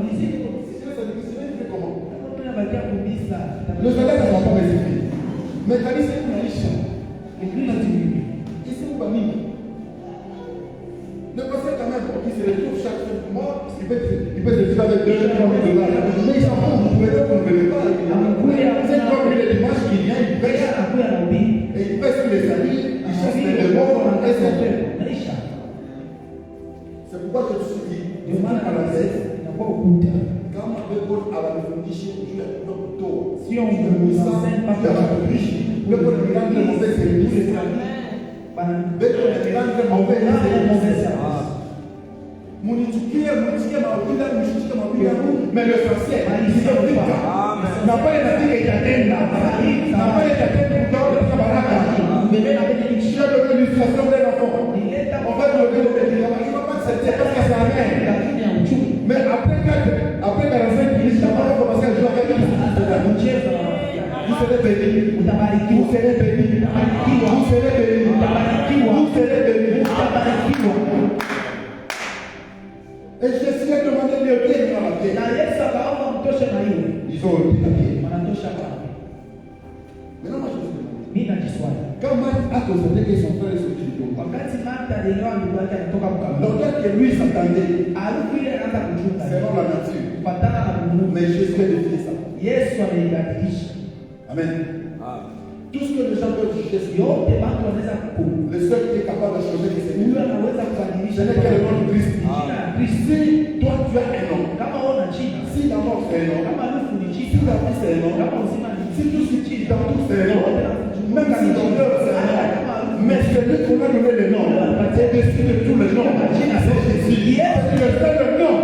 Le salaire n'a pas réservé. Mais quand il s'est riche, il s'est ouvert. Le prophète quand même, il se retrouve chaque mois, il peut se dire avec 2 000 $. Mais il s'en fout, vous pouvez pas qu'on ne veut pas. C'est comme le dimanche qui vient, il pêche. Et il pêche sur les alliés, il chasse les morts, et c'est fait. C'est pourquoi je te dis, demande à la tête, quand ma bébé a la réfléchir, je l'ai tôt. Si on veut ça, il y a la riche. Le bon miracle de mauvais service. Le miracle de mauvais service. Mais le français, n'a pas été éteint. N'a pas été éteint pour le camarade. Je donne l'illustration d'un enfant. On va donner le médicament. Il ne va pas accepter parce que c'est la mère. Mais après 45 minutes, il va commencer à jouer avec lui. Vous serez bénis. Vous serez bénis. Vous serez bénis. Vous serez bénis. Et je suis demandé de bien dans la tête. Ils ont repris la pied. Maintenant, moi je vous demande. Quand Marthe a constaté que son frère est sorti du tombeau, l'auteur que lui s'attendait, selon la nature, mais Jésus a défini ça. Amen. Tout ce que les gens peuvent juger, le seul qui est capable de changer, c'est Dieu. Ce n'est que le nom de Christ. Si toi tu as un nom, si la mort c'est un nom, si la vie c'est un nom, si tout ce qui est dans tout c'est un nom, même si ton cœur c'est un nom, mais celui qu'on a donné le nom, c'est au-dessus de tous les noms, c'est Jésus. C'est le seul nom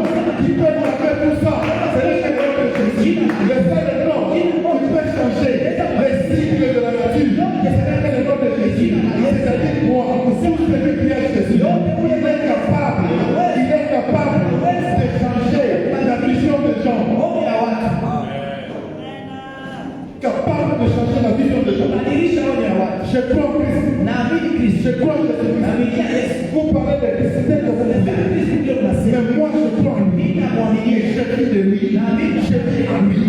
qui peut faire tout ça, c'est le seul nom de Jésus. Le seul nom qui peut changer les cycles de la nature, c'est le nom de Jésus. C'est-à-dire moi, si vous savez qui est Jésus, il est capable de changer la vision des gens. Capable de changer la vision des gens. Je crois en Christ. Je crois en Jésus. Vous parlez de Christ, c'est que vous êtes. Mais moi je crois en lui. Et je vis de lui. Je vis en lui.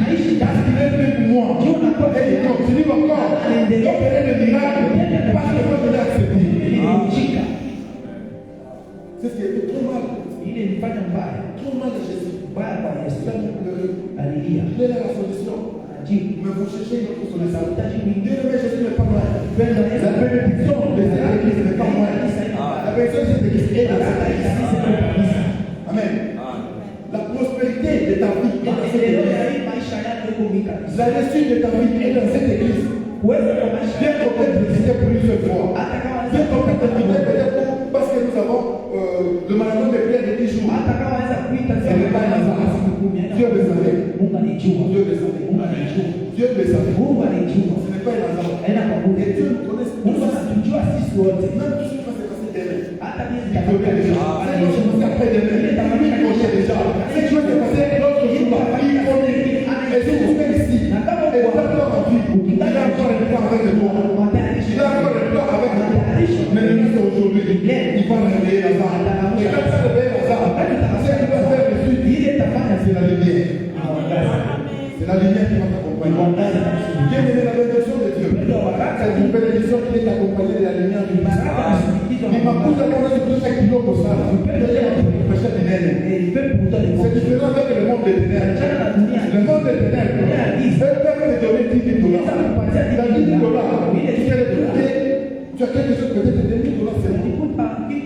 Parce qu'il est venu pour moi. Et il continue encore d'opérer le miracle. Parce que moi je l'ai accepté. C'est ce qui était trop mal. Trop mal de Jésus. Il est la solution. Mais vous cherchez une autre solution. Dieu le met Jésus n'est pas loin. La bénédiction de l'Église n'est pas loin. La bénédiction de l'Église est dans cette Église. Amen. La prospérité de ta vie est dans cette Église. La réussite de ta vie est dans cette Église. Viens peut-être visiter pour une seule fois. Viens peut-être visiter peut-être parce que nous avons le marathon de prière de 10 jours. Ce n'est pas un hasard. Dieu le savait. Dieu le savait. Dieu le savait. Ce n'est pas un hasard. Et Dieu nous connaît. Même tout ce qui va se passer demain. Il connaît déjà. C'est moi je me suis après demain. accompagné de la lumière du Baraka inasindikizwa Mais na ma couche mwangaza. à kutoka kidogo sana. Prêcher des nègres. Ipe pourtant les C'est différent avec le monde des ténèbres. Le monde des ténèbres, eux peuvent te donner 10 000 $. Tu as 10 000 $, tu as écouté, tu as quelque chose, peut-être 2 000 $, c'est bon.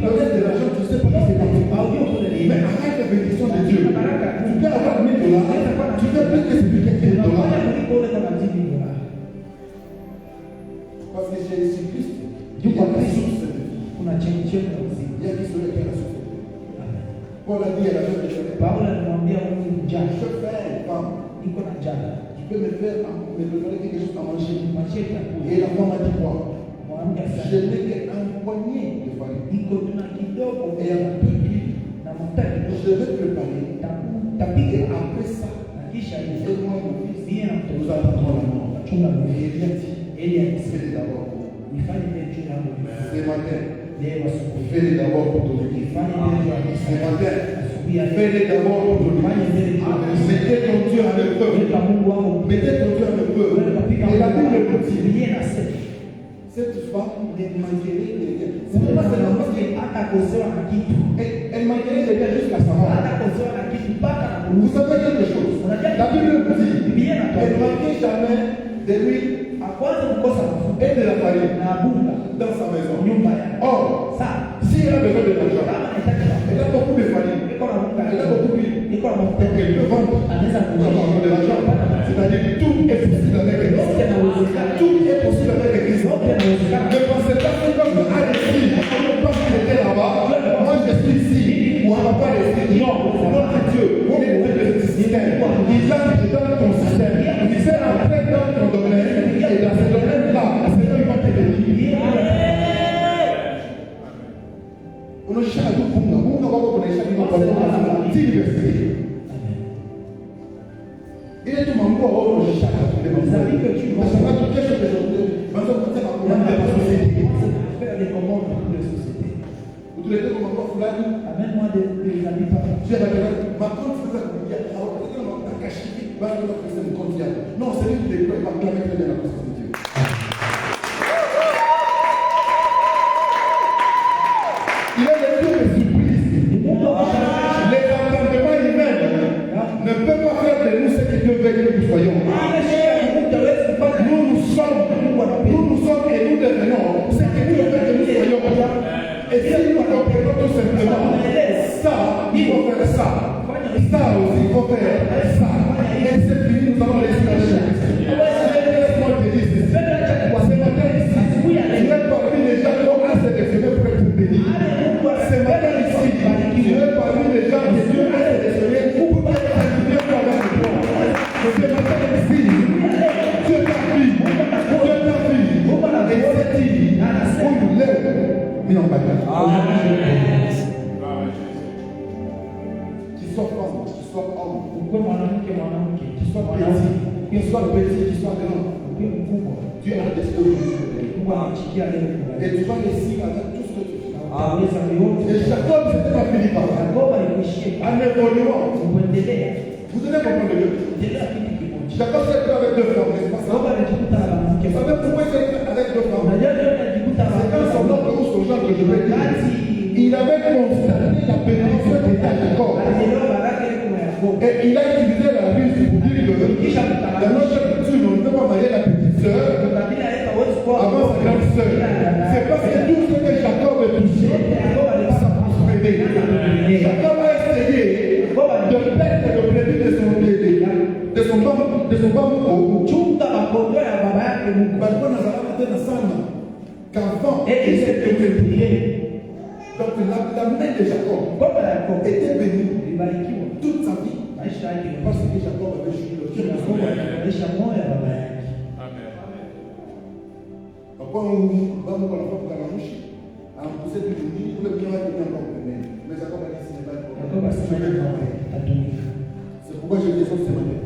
Peut-être de l'argent, tu sais pas qui c'est parti. Mais arrête la bénédiction de Dieu. Tu peux avoir 1 000 $, tu peux plus que celui qui a 1 000 $. Parce que Jésus-Christ, il y a des sources. Kuna chemchemi ya uzima. Il y a qui sont les pères à souffrir. Paul a dit à la jeune de Paulo alimwambia huyu je mjane, peux faire, femme, niko na njaa, tu peux me faire, me donner quelque chose à manger. machie chakula. Et la femme a dit quoi? Mwanamke Je asema, n'ai qu'un poignet de farine niko tuna kidogo et un peu d'huile. na mafuta kidogo, Je vais préparer. Et tapika après ça, na kisha hivi et moi et mon fils, mie na nous mtoto attendrons la mort. chunga Et mwili. il a dit, Eli alisema fais-le d'abord pour moi. nifanye nini juu yangu Ce matin, leo asubuhi, fais-le d'abord pour ton équipe. nifanye nini juu yangu Ce matin, asubuhi ya leo, fais-le d'abord pour ton nifanye équipe. nini juu yangu. Mettez ton Dieu en épreuve. Weka Mungu wangu Mettez ton Dieu en épreuve. Et la Bible nous dit, Biblia inasema cette femme est malgré quelqu'un. C'est pas seulement parce que hatakosewa na kitu, elle malgré quelqu'un jusqu'à sa mort. hatakosewa na kitu mpaka na Vous kuruhusu. savez quelque chose? La Bible nous dit, Biblia elle ne inatuambia manquait jamais de l'huile akwanza kukosa mafuta et de la farine na bunga dans sa maison. nyumba yake. Or, Sasa si elle a besoin de l'argent, kama anahitaji elle a mafuta, beaucoup de farine, iko na bunga, elle a beaucoup d'huile, iko na mafuta, donc elle peut vendre anaweza pour avoir de kuuza. l'argent. C'est-à-dire tout est possible avec Christ. Yote yanawezekana. Tout est possible avec Christ. Yote yanawezekana. Ne pensez pas que comme Alexis, parce qu'il était là-bas, moi je suis ici, ou on va pas rester. Non, notre Dieu, il est le Dieu de ce système. Il entre dans ton système. Il fait entrer dans ton domaine, et dans ce domaine-là, c'est là qu'il va te bénir. On a chaque jour pour nous, on va connaître chaque jour pour nous, 10 versets. Il est tout le monde pour avoir chaque jour. Vous savez que tu vas savoir toutes les choses que je vous dis. Maintenant, vous êtes en train de la société. Faire des commandes pour les sociétés. Vous devez dire comment vous l'avez dit. Amène-moi des habits par Tu es d'accord. Maintenant, tu fais ça comme il y a. Alors, peut-être qu'on va cacher. Non, c'est lui qui déploie. Il va clamer très bien la présence de Dieu. Il est le Dieu de surprise. Les entendements humains ne peuvent pas faire de nous ce que Dieu veut que nous soyons. Nous sommes et nous devenons ce que Dieu veut que nous soyons. Et si nous comprenons tout simplement, ça, il faut faire ça. Ça aussi, il faut faire ça. Et c'est fini, nous allons laisser la chose. Laisse-moi te dire ceci. Ce matin ici, tu es parmi les gens qui ont assez sélectionné pour être bénis. Ce matin ici, tu es parmi les gens que Dieu a sélectionné pour être activés avec le toi. Ce matin ici, Dieu t'a pris. Dieu t'a pris. Et cette fille, on nous lève. Mais non, pas grave. Qu'il soit femme, qu'il soit homme, qu'il soit petit, qu'il soit grand. Dieu a décidé de et tu vas réussir avec tout ce que tu fais. Et Jacob, c'était pas fini par là. En évoluant, vous devez comprendre le Jacob s'est fait avec 2 femmes, n'est-ce pas ça? Vous savez pourquoi il s'est fait avec 2 femmes? C'est quand son oncle ou son gendre, je vais dire, il avait constaté la bénédiction d'État à Jacob. Et il a utilisé la ruse pour dire que dans notre culture, on ne peut pas marier la petite sœur avant sa grande sœur. C'est parce que tout ce que Jacob a touché, ça a prospéré. Jacob a essayé de perdre le prénom de son bambou. Qu'avant, il s'était prié. Donc la main de Jacob était bénie toute sa vie. Parce que Jacob avait joué le Dieu. Après, on va nous voir la femme de la mouche. On poussait du lit, le bien va devenir encore plus. Mais Jacob a dit ce n'est pas le c'est pourquoi je dis ça ce matin.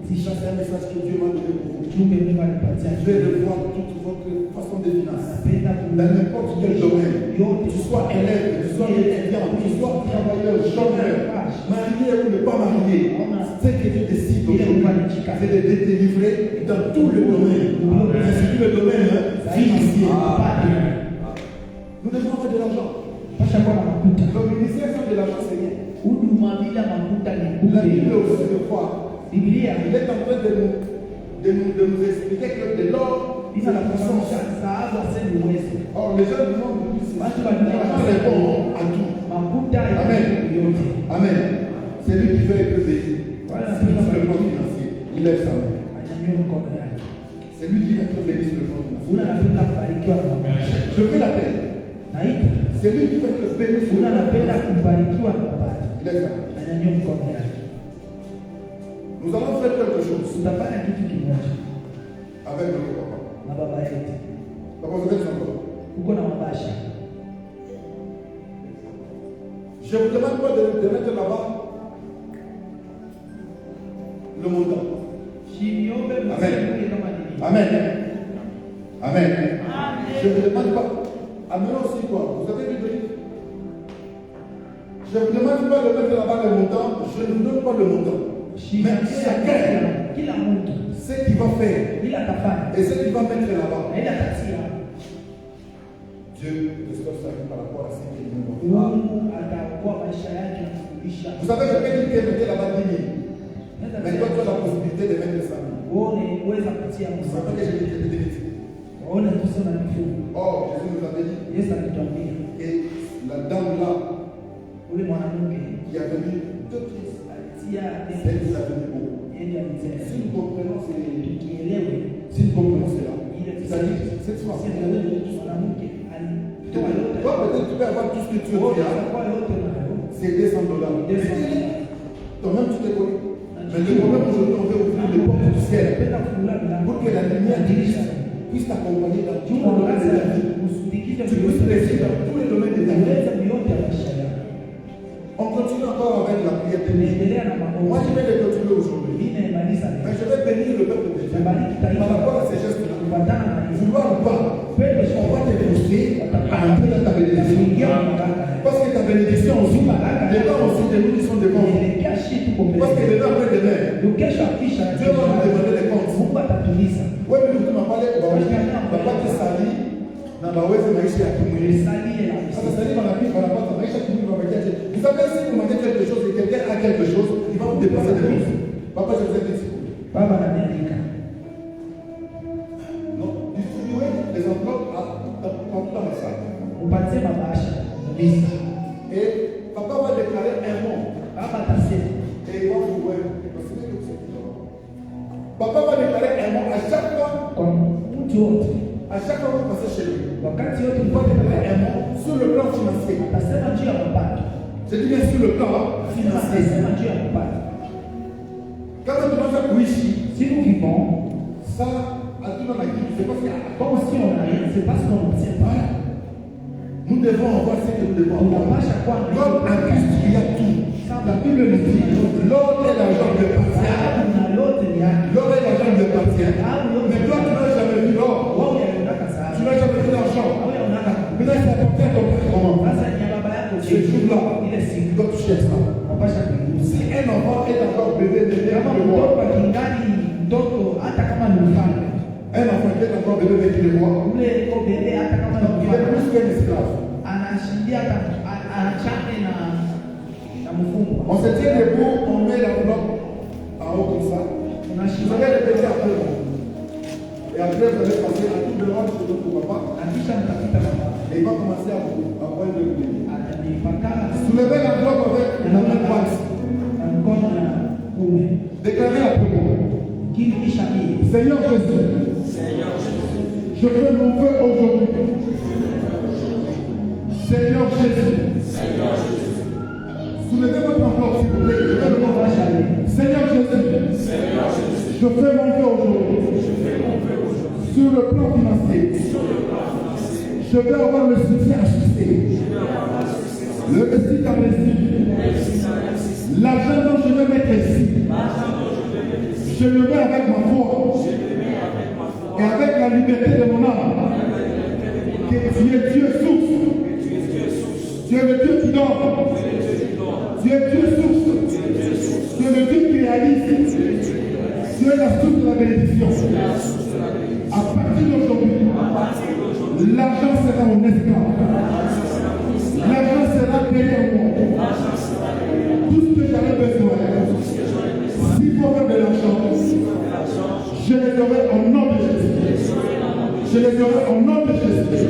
Si chaque message que Dieu m'a donné pour vous, je vais revoir toute votre façon de financer. Dans n'importe quel domaine, que tu sois élève, que tu sois étudiant, que tu sois travailleur, chômeur, marié ou ne pas marié, c'est que Dieu décide aujourd'hui. c'est de te délivrer dans tout le domaine. C'est le domaine financier. Nous devons avoir de l'argent. Le ministère de l'argent, c'est rien. La Bible aussi le croit. Il est en train de nous expliquer que de l'or, c'est la puissance. Or, les gens du monde nous disent que l'argent est bon à tout. Amen. Amen. C'est lui qui fait que c'est le plan financier. Il lève sa main. C'est lui qui va te bénir sur le plan financier. Je fais la paix. C'est lui qui fait que bénir sur le plan financier. Il lève sa main. Nous allons faire quelque chose avec notre papa. Papa, vous êtes encore. Je ne vous demande pas de mettre là-bas le montant. Amen. Amen. Amen. Je ne vous demande pas. Amenez aussi quoi? Vous avez dit. Je ne vous demande pas de mettre là-bas le montant. Je ne vous donne pas le montant. Mais chacun ce qu'il va faire et ce qu'il va mettre là-bas. Dieu restaure sa vie par rapport à ce qu'il nous a. Vous savez, je peux dire qu'il mettait là-bas 10 000. Mais toi, tu as la possibilité de mettre 100 000. Vous savez que je vais te dire. Or, Jésus nous avait dit. Et la dame là, qui a venu 2 pièces. Elle nous a donné beaucoup. Si nous comprenons, si nous comprenons cela, c'est-à-dire, cette fois, toi, peut-être tu peux avoir tout ce que tu as, c'est 200 $. Toi-même, tu te connais. Mais le problème aujourd'hui, on veut ouvrir les portes du ciel pour que la lumière puisse t'accompagner dans tout le domaine de la vie. Tu puisses réussir dans tous les domaines de ta vie. On continue encore avec la prière de Dieu. Moi, je vais les continuer aujourd'hui. Mais je vais bénir le peuple de Dieu. Par rapport à ces gestes-là, vouloir ou pas, on va te pousser à entrer dans ta bénédiction. Parce que ta bénédiction aussi, dépend aussi de nous qui sommes devant nous. Parce que demain après demain, Dieu va nous demander des comptes. Oui, mais tu m'as parlé, papa te salit. Na baweze maisha ya kimwili. Sasa sasa wanapata maisha ya kimwili wamejaje? Vous savez, si vous mangez quelque chose et quelqu'un a quelque chose, il va vous dépasser de vous. Papa, je vous ai dit. Papa n'américain. Non, distribuez les enveloppes dans le sac. Vous passez ma vache. Et papa va déclarer un mot. Papa tassé. Et il va vous voir. Papa va déclarer un mot à chaque fois. Comme tout. À chaque fois que vous passez chez lui, il faut déclarer un mot sur le plan financier. Je dis bien sur le plan financier. Quand on demande ça, oui, si nous vivons, ça, à tout le monde a dit, c'est parce qu'on n'a rien, c'est parce qu'on n'obtient pas. Nous devons avoir ce que nous devons avoir. Comme en Christ, il y a tout. La Bible nous dit, l'or et l'argent lui appartiennent. L'or et l'argent lui appartiennent. Mais toi, tu n'as jamais vu l'or. Tu n'as jamais vu l'argent. Maintenant, il faut apporter à ton père. Ce jour-là, il doit toucher ça. Si un enfant est encore bébé, un enfant qui est encore bébé, qui le voit, il est plus qu'un esclave. On se tient debout, on met l'enveloppe en haut comme ça. Vous allez répéter après. Et après, vous allez passer à tout devant chez votre papa. Et il va commencer à vous envoyer de l'huile. Soulevez l'enveloppe avec la main droite. Déclarez la prière. Seigneur Jésus, je fais mon vœu aujourd'hui. Seigneur Jésus, soulevez votre enveloppe s'il vous plaît. Seigneur Jésus, je fais mon vœu aujourd'hui. Sur le plan financier, je vais avoir le succès à succès. Le récit à récit. L'argent dont je vais mettre ici, je le mets avec ma foi et avec la liberté de mon âme. Que tu es Dieu source. Tu es le Dieu qui dort. Tu es Dieu source. Tu es le Dieu qui réalise. Tu es la source de la bénédiction. À partir d'aujourd'hui, l'argent sera mon esclave. L'argent sera derrière moi. Tout ce que j'avais besoin, s'il faut faire de l'argent, je les aurai au nom de Jésus. Je les aurai au nom de Jésus.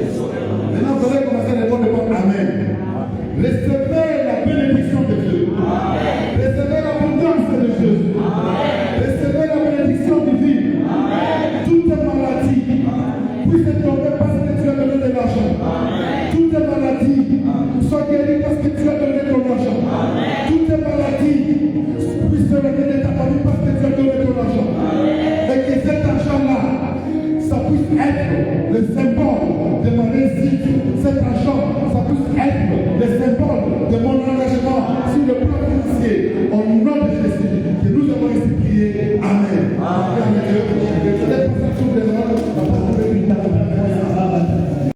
Maintenant, vous allez commencer à répondre de votre Amen. Recevez la bénédiction de Dieu. Recevez l'abondance de Dieu. Recevez la bénédiction divine. Toute maladie puisse tomber parce que tu as donné de l'argent. Toute maladie soit guérie parce que tu as donné ton argent. Toute maladie puisse se lever de ta famille parce que tu as donné ton argent. Et que cet argent-là, ça puisse être le symbole de ma réussite. Cet argent, ça puisse être le symbole